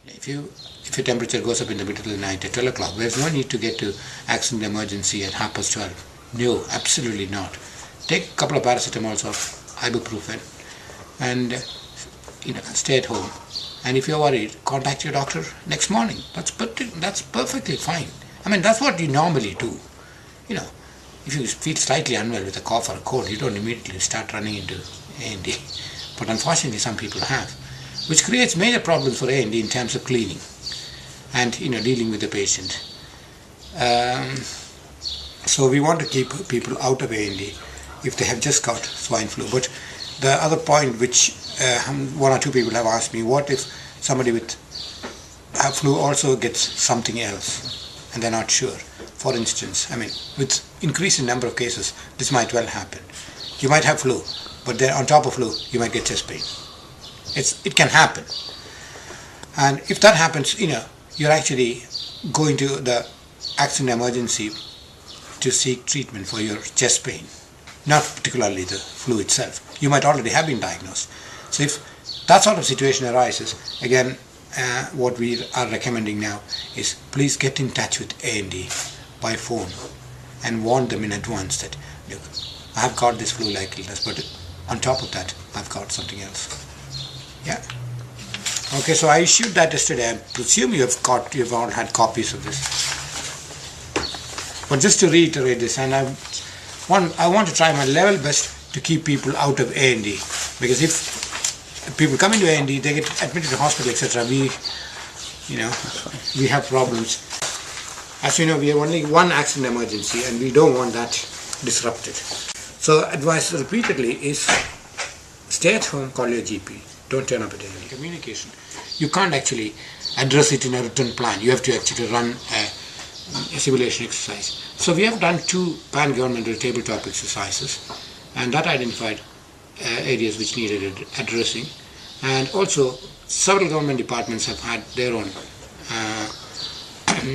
If your temperature goes up in the middle of the night at 12 o'clock, there's no need to get to accident emergency at 12:30. No, absolutely not. Take a couple of paracetamols or ibuprofen and stay at home. And if you're worried, contact your doctor next morning. That's perfectly fine. I mean, that's what you normally do. If you feel slightly unwell with a cough or a cold, you don't immediately start running into A&D. But unfortunately, some people have, which creates major problems for A&D in terms of cleaning and dealing with the patient. So we want to keep people out of A&D if they have just got swine flu. But the other point which one or two people have asked me, what if somebody with flu also gets something else and they're not sure? For instance, with increasing number of cases, this might well happen. You might have flu, but then on top of flu, you might get chest pain. It can happen. And if that happens, you're actually going to the accident emergency to seek treatment for your chest pain, not particularly the flu itself. You might already have been diagnosed. So if that sort of situation arises, again, what we are recommending now is please get in touch with A&D by phone and warn them in advance that, look, I have got this flu-like illness, but on top of that, I've got something else. Yeah. Okay, so I issued that yesterday. I presume you've all had copies of this. But just to reiterate this, and I want to try my level best to keep people out of A&D, because if people come into A&D, they get admitted to hospital, etc. We have problems. As you know, we have only one accident emergency, and we don't want that disrupted. So advice repeatedly is stay at home, call your GP. Don't turn up at A&D. Communication. You can't actually address it in a written plan. You have to actually run a simulation exercise. So we have done 2 pan-governmental tabletop exercises, and that identified areas which needed addressing. And also, several government departments have had their own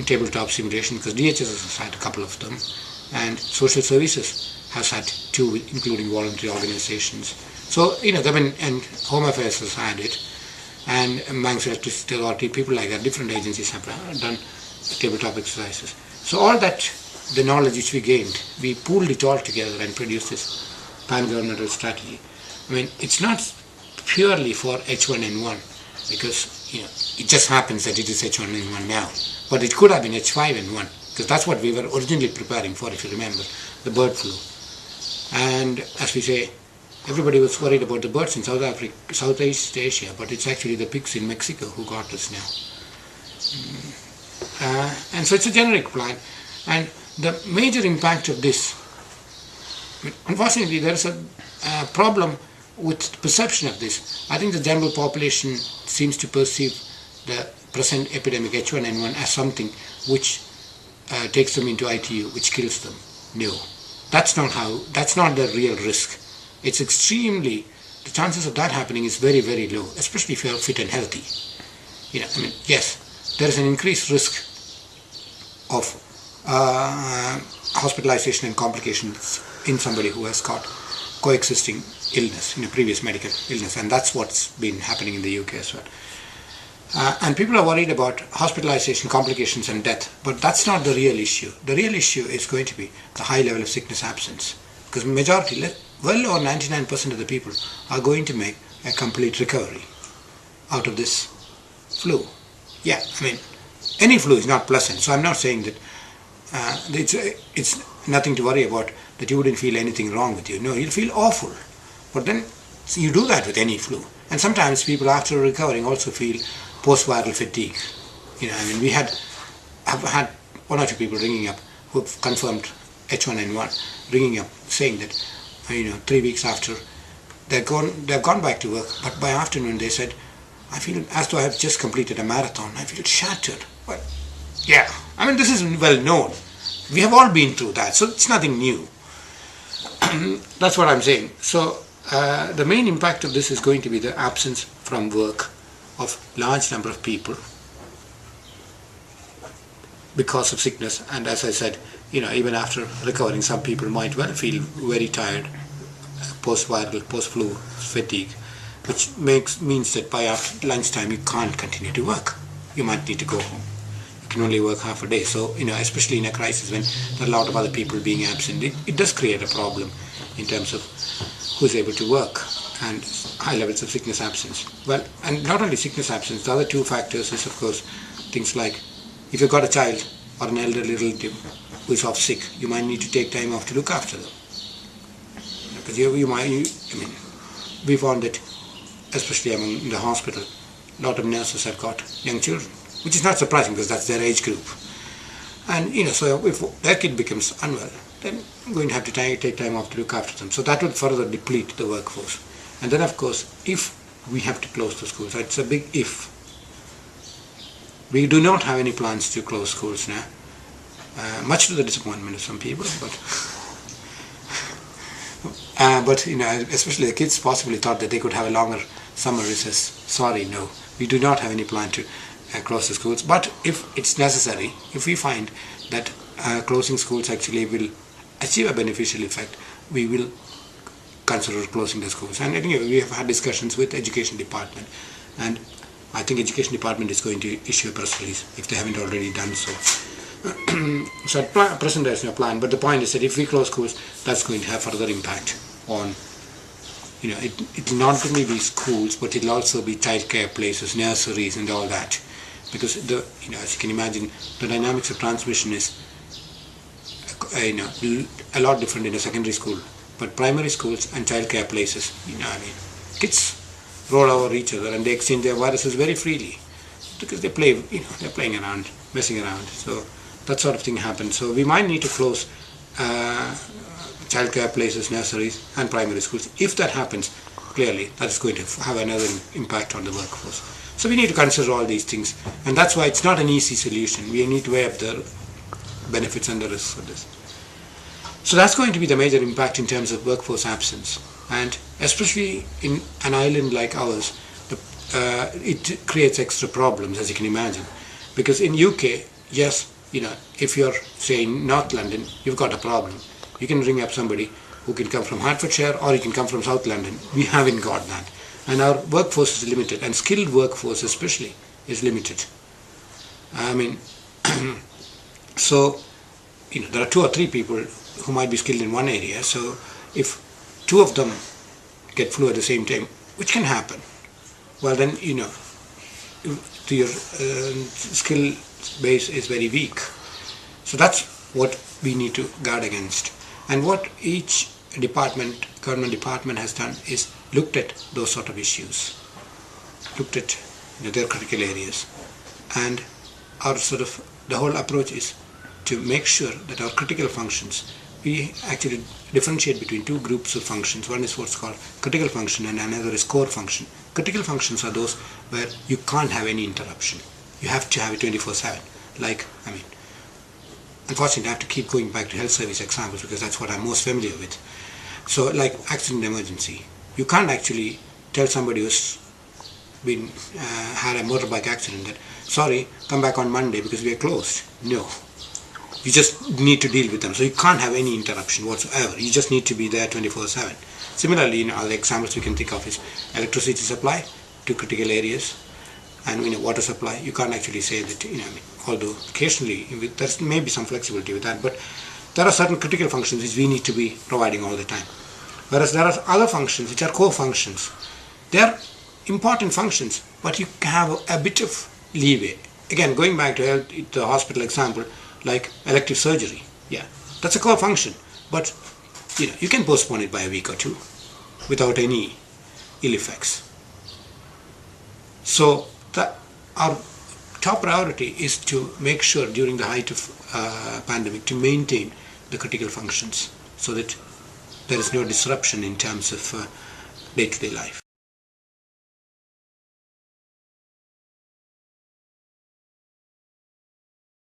tabletop simulation, because DHS has had a couple of them, and social services has had 2, including voluntary organizations. So, and Home Affairs has had it, and Manx Electricity Authority, people like that, different agencies have done tabletop exercises. So all that, the knowledge which we gained, we pooled it all together and produced this pan-governmental strategy. It's not purely for H1N1, because it just happens that it is H1N1 now, but it could have been H5N1, because that's what we were originally preparing for, if you remember, the bird flu. And as we say, everybody was worried about the birds in Southeast Asia, but it's actually the pigs in Mexico who got us now. And so it's a generic plan. And the major impact of this, unfortunately, there is a problem with the perception of this. I think the general population seems to perceive the present epidemic H1N1 as something which takes them into ITU, which kills them. No, that's not the real risk. It's the chances of that happening is very, very low, especially if you are fit and healthy. Yes, there is an increased risk of hospitalization and complications in somebody who has got coexisting illness, previous medical illness, and that's what's been happening in the UK as well. And people are worried about hospitalization, complications and death, but that's not the real issue. The real issue is going to be the high level of sickness absence, because majority, well over 99% of the people are going to make a complete recovery out of this flu. Yeah, any flu is not pleasant, so I'm not saying that it's nothing to worry about, that you wouldn't feel anything wrong with you. No, you'll feel awful. But then you do that with any flu. And sometimes people after recovering also feel post-viral fatigue. We have had 1 or 2 people ringing up who have confirmed H1N1, ringing up saying that 3 weeks after they've gone back to work, but by afternoon they said, I feel as though I have just completed a marathon. I feel shattered. Well, yeah, this is well known. We have all been through that, so it's nothing new. That's what I'm saying. So the main impact of this is going to be the absence from work of large number of people because of sickness. And as I said, even after recovering, some people might well feel very tired, post-viral, post-flu fatigue, which means that by after lunchtime you can't continue to work. You might need to go home. You can only work half a day. So, especially in a crisis when there are a lot of other people being absent, it does create a problem in terms of who's able to work and high levels of sickness absence. Well, and not only sickness absence, the other two factors is, of course, things like if you've got a child or an elderly relative who is off sick, you might need to take time off to look after them. Because we found that, especially among the hospital, a lot of nurses have got young children, which is not surprising because that's their age group. And so if their kid becomes unwell, then I'm going to have to take time off to look after them. So that would further deplete the workforce. And then, of course, if we have to close the schools, it's a big if. We do not have any plans to close schools now, much to the disappointment of some people, but especially the kids possibly thought that they could have a longer summer recess. Sorry, no, we do not have any plan to close the schools. But if it's necessary, if we find that closing schools actually will achieve a beneficial effect, we will consider closing the schools. And anyway, we have had discussions with the Education Department, and I think Education Department is going to issue a press release if they haven't already done so. So at present there's no plan, but the point is that if we close schools, that's going to have further impact on, it will not only be schools, but it'll also be childcare places, nurseries and all that. Because as you can imagine, the dynamics of transmission is a lot different in a secondary school. But primary schools and childcare places, kids roll over each other and they exchange their viruses very freely because they play, they're playing around, messing around. So that sort of thing happens. So we might need to close childcare places, nurseries and primary schools. If that happens, clearly that's going to have another impact on the workforce. So we need to consider all these things, and that's why it's not an easy solution. We need to weigh up the benefits and the risks of this. So that's going to be the major impact in terms of workforce absence, and especially in an island like ours, it creates extra problems, as you can imagine, because in UK, yes, if you're, say, in North London, you've got a problem. You can ring up somebody who can come from Hertfordshire or you can come from South London. We haven't got that. And our workforce is limited, and skilled workforce especially is limited. So, there are 2 or 3 people who might be skilled in one area. So if 2 of them get flu at the same time, which can happen, well then, your skill base is very weak. So that's what we need to guard against. And what each government department has done is looked at those sort of issues, looked at their critical areas, and the whole approach is to make sure that our critical functions, we actually differentiate between 2 groups of functions. One is what's called critical function and another is core function. Critical functions are those where you can't have any interruption. You have to have it 24/7. Unfortunately I have to keep going back to health service examples because that's what I'm most familiar with. So like accident emergency, you can't actually tell somebody who's had a motorbike accident that, sorry, come back on Monday because we are closed. No. You just need to deal with them. So you can't have any interruption whatsoever. You just need to be there 24/7. Similarly, other examples we can think of is electricity supply to critical areas, and water supply. You can't actually say that, although occasionally there may be some flexibility with that, but there are certain critical functions which we need to be providing all the time. Whereas there are other functions which are core functions. They are important functions, but you have a bit of leeway. Again, going back to the hospital example, like elective surgery, that's a core function, but you can postpone it by a week or 2 without any ill effects. So our top priority is to make sure during the height of pandemic to maintain the critical functions so that there is no disruption in terms of day-to-day life.